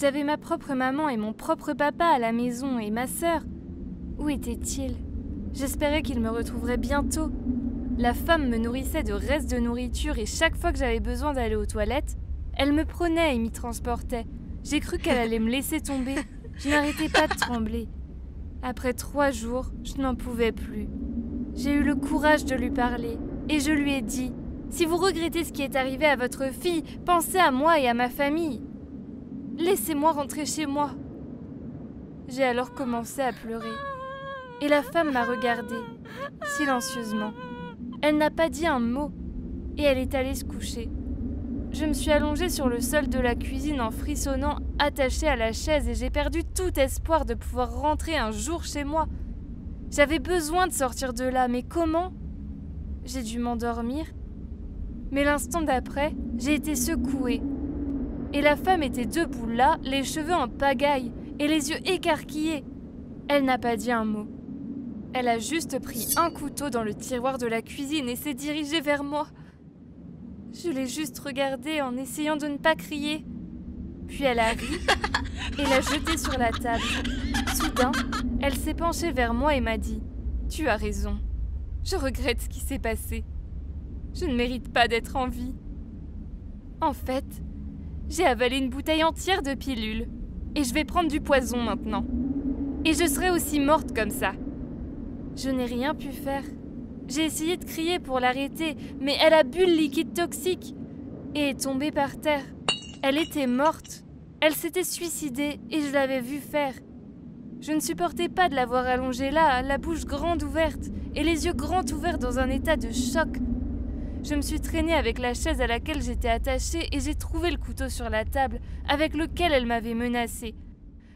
J'avais ma propre maman et mon propre papa à la maison et ma sœur. Où étaient-ils? J'espérais qu'ils me retrouveraient bientôt. La femme me nourrissait de restes de nourriture et chaque fois que j'avais besoin d'aller aux toilettes, elle me prenait et m'y transportait. J'ai cru qu'elle allait me laisser tomber. Je n'arrêtais pas de trembler. Après 3 jours, je n'en pouvais plus. J'ai eu le courage de lui parler et je lui ai dit « Si vous regrettez ce qui est arrivé à votre fille, pensez à moi et à ma famille. Laissez-moi rentrer chez moi. » J'ai alors commencé à pleurer. Et la femme m'a regardée, silencieusement. Elle n'a pas dit un mot et elle est allée se coucher. Je me suis allongée sur le sol de la cuisine en frissonnant, attachée à la chaise et j'ai perdu tout espoir de pouvoir rentrer un jour chez moi. J'avais besoin de sortir de là, mais comment? J'ai dû m'endormir. Mais l'instant d'après, j'ai été secouée. Et la femme était debout là, les cheveux en pagaille et les yeux écarquillés. Elle n'a pas dit un mot. Elle a juste pris un couteau dans le tiroir de la cuisine et s'est dirigée vers moi. Je l'ai juste regardée en essayant de ne pas crier. Puis elle a ri et l'a jeté sur la table. Soudain, elle s'est penchée vers moi et m'a dit « Tu as raison. Je regrette ce qui s'est passé. Je ne mérite pas d'être en vie. » En fait, j'ai avalé une bouteille entière de pilules et je vais prendre du poison maintenant. Et je serai aussi morte comme ça. Je n'ai rien pu faire. J'ai essayé de crier pour l'arrêter, mais elle a bu le liquide toxique et est tombée par terre. Elle était morte. Elle s'était suicidée et je l'avais vue faire. Je ne supportais pas de la voir allongée là, la bouche grande ouverte et les yeux grands ouverts dans un état de choc. Je me suis traînée avec la chaise à laquelle j'étais attachée et j'ai trouvé le couteau sur la table avec lequel elle m'avait menacée.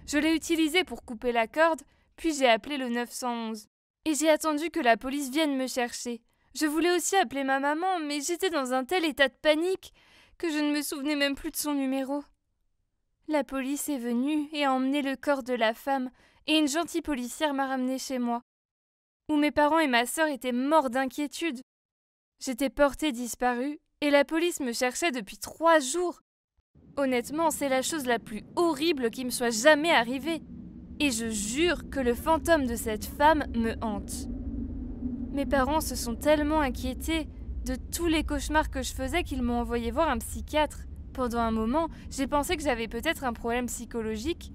Je l'ai utilisé pour couper la corde, puis j'ai appelé le 911. Et j'ai attendu que la police vienne me chercher. Je voulais aussi appeler ma maman, mais j'étais dans un tel état de panique que je ne me souvenais même plus de son numéro. La police est venue et a emmené le corps de la femme, et une gentille policière m'a ramenée chez moi, où mes parents et ma sœur étaient morts d'inquiétude. J'étais portée disparue, et la police me cherchait depuis 3 jours. Honnêtement, c'est la chose la plus horrible qui me soit jamais arrivée. Et je jure que le fantôme de cette femme me hante. Mes parents se sont tellement inquiétés de tous les cauchemars que je faisais qu'ils m'ont envoyé voir un psychiatre. Pendant un moment, j'ai pensé que j'avais peut-être un problème psychologique.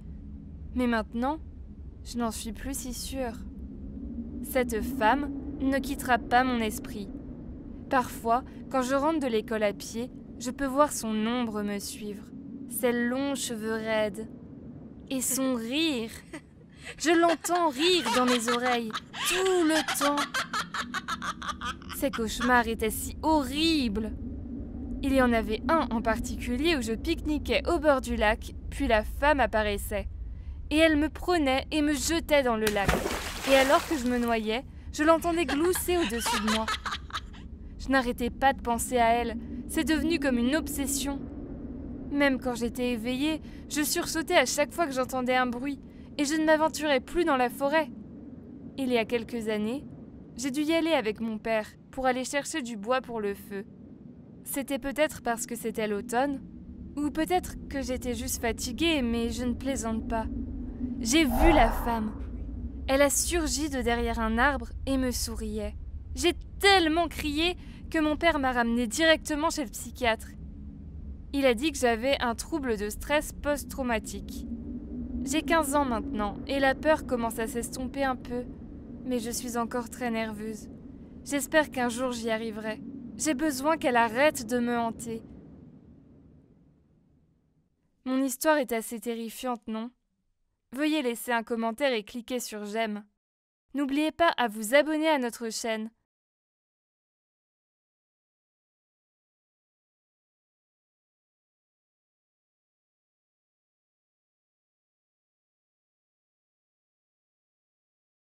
Mais maintenant, je n'en suis plus si sûre. Cette femme ne quittera pas mon esprit. Parfois, quand je rentre de l'école à pied, je peux voir son ombre me suivre. Ses longs cheveux raides. Et son rire. Je l'entends rire dans mes oreilles, tout le temps. Ces cauchemars étaient si horribles. Il y en avait un en particulier où je pique-niquais au bord du lac, puis la femme apparaissait. Et elle me prenait et me jetait dans le lac. Et alors que je me noyais, je l'entendais glousser au-dessus de moi. Je n'arrêtais pas de penser à elle, c'est devenu comme une obsession. Même quand j'étais éveillée, je sursautais à chaque fois que j'entendais un bruit, et je ne m'aventurais plus dans la forêt. Il y a quelques années, j'ai dû y aller avec mon père pour aller chercher du bois pour le feu. C'était peut-être parce que c'était l'automne, ou peut-être que j'étais juste fatiguée, mais je ne plaisante pas. J'ai vu la femme. Elle a surgi de derrière un arbre et me souriait. J'ai tellement crié que mon père m'a ramenée directement chez le psychiatre. Il a dit que j'avais un trouble de stress post-traumatique. J'ai 15 ans maintenant et la peur commence à s'estomper un peu, mais je suis encore très nerveuse. J'espère qu'un jour j'y arriverai. J'ai besoin qu'elle arrête de me hanter. Mon histoire est assez terrifiante, non? Veuillez laisser un commentaire et cliquer sur j'aime. N'oubliez pas à vous abonner à notre chaîne